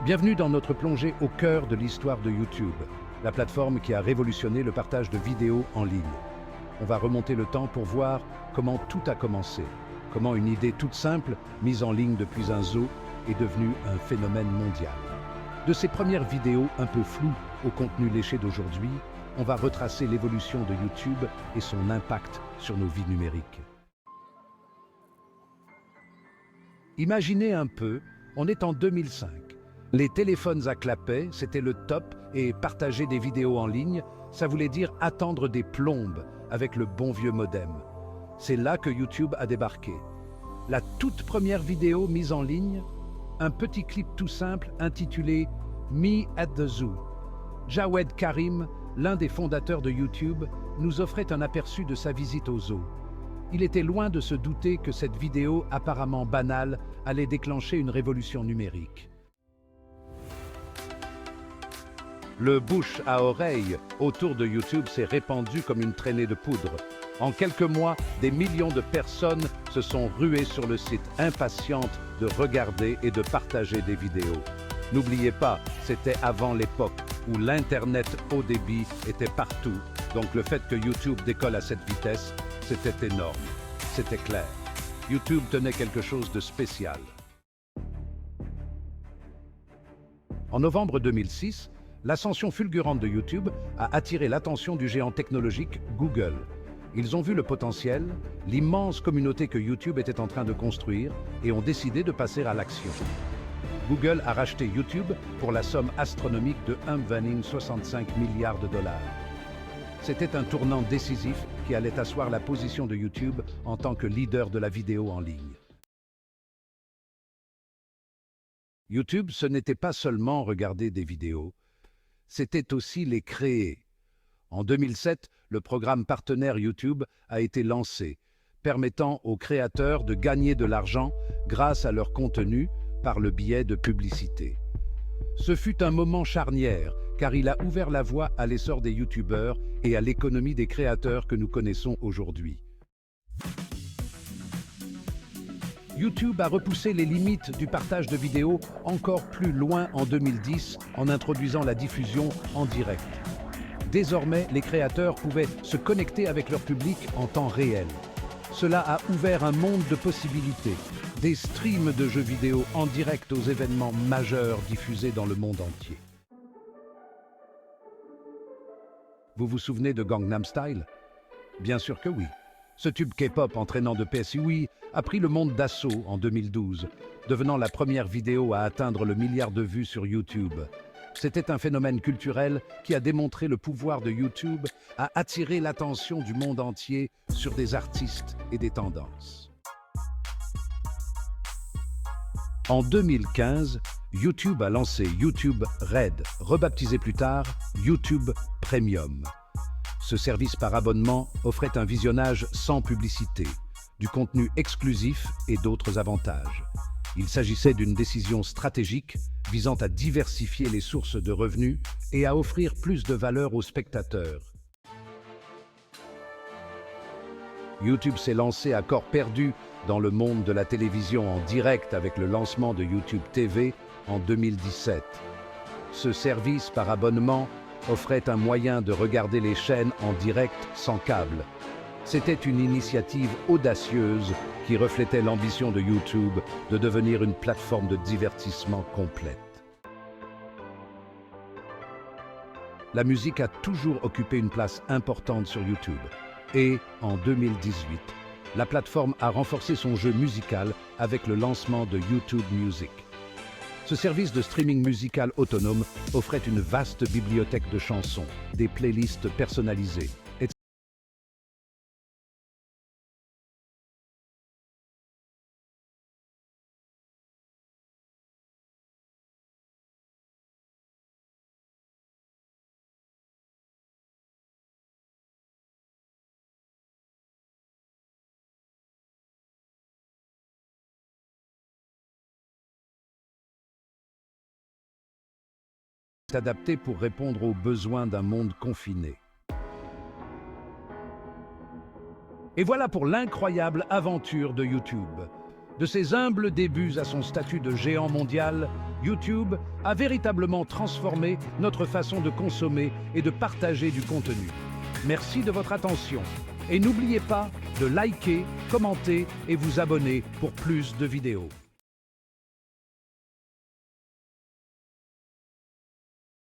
Bienvenue dans notre plongée au cœur de l'histoire de YouTube, la plateforme qui a révolutionné le partage de vidéos en ligne. On va remonter le temps pour voir comment tout a commencé, comment une idée toute simple, mise en ligne depuis un zoo, est devenue un phénomène mondial. De ces premières vidéos un peu floues au contenu léché d'aujourd'hui, on va retracer l'évolution de YouTube et son impact sur nos vies numériques. Imaginez un peu, on est en 2005. Les téléphones à clapet, c'était le top, et partager des vidéos en ligne, ça voulait dire attendre des plombes avec le bon vieux modem. C'est là que YouTube a débarqué. La toute première vidéo mise en ligne, un petit clip tout simple intitulé « Me at the Zoo ». Jawed Karim, l'un des fondateurs de YouTube, nous offrait un aperçu de sa visite au zoo. Il était loin de se douter que cette vidéo apparemment banale allait déclencher une révolution numérique. Le bouche à oreille autour de YouTube s'est répandu comme une traînée de poudre. En quelques mois, des millions de personnes se sont ruées sur le site, impatientes de regarder et de partager des vidéos. N'oubliez pas, c'était avant l'époque où l'Internet haut débit était partout, donc le fait que YouTube décolle à cette vitesse, c'était énorme. C'était clair. YouTube tenait quelque chose de spécial. En novembre 2006, l'ascension fulgurante de YouTube a attiré l'attention du géant technologique Google. Ils ont vu le potentiel, l'immense communauté que YouTube était en train de construire et ont décidé de passer à l'action. Google a racheté YouTube pour la somme astronomique de 1,65 milliard de dollars. C'était un tournant décisif qui allait asseoir la position de YouTube en tant que leader de la vidéo en ligne. YouTube, ce n'était pas seulement regarder des vidéos, c'était aussi les créer. En 2007, le programme partenaire YouTube a été lancé, permettant aux créateurs de gagner de l'argent grâce à leur contenu par le biais de publicité. Ce fut un moment charnière, car il a ouvert la voie à l'essor des YouTubeurs et à l'économie des créateurs que nous connaissons aujourd'hui. YouTube a repoussé les limites du partage de vidéos encore plus loin en 2010 en introduisant la diffusion en direct. Désormais, les créateurs pouvaient se connecter avec leur public en temps réel. Cela a ouvert un monde de possibilités, des streams de jeux vidéo en direct aux événements majeurs diffusés dans le monde entier. Vous vous souvenez de Gangnam Style? Bien sûr que oui. Ce tube K-pop entraînant de PSUI a pris le monde d'assaut en 2012, devenant la première vidéo à atteindre le milliard de vues sur YouTube. C'était un phénomène culturel qui a démontré le pouvoir de YouTube à attirer l'attention du monde entier sur des artistes et des tendances. En 2015, YouTube a lancé YouTube Red, rebaptisé plus tard YouTube Premium. Ce service par abonnement offrait un visionnage sans publicité, du contenu exclusif et d'autres avantages. Il s'agissait d'une décision stratégique visant à diversifier les sources de revenus et à offrir plus de valeur aux spectateurs. YouTube s'est lancé à corps perdu dans le monde de la télévision en direct avec le lancement de YouTube TV en 2017. Ce service par abonnement offrait un moyen de regarder les chaînes en direct sans câble. C'était une initiative audacieuse qui reflétait l'ambition de YouTube de devenir une plateforme de divertissement complète. La musique a toujours occupé une place importante sur YouTube. Et, en 2018, la plateforme a renforcé son jeu musical avec le lancement de YouTube Music. Ce service de streaming musical autonome offrait une vaste bibliothèque de chansons, des playlists personnalisées, etc. Adapté pour répondre aux besoins d'un monde confiné. Et voilà pour l'incroyable aventure de YouTube. De ses humbles débuts à son statut de géant mondial, YouTube a véritablement transformé notre façon de consommer et de partager du contenu. Merci de votre attention. Et n'oubliez pas de liker, commenter et vous abonner pour plus de vidéos.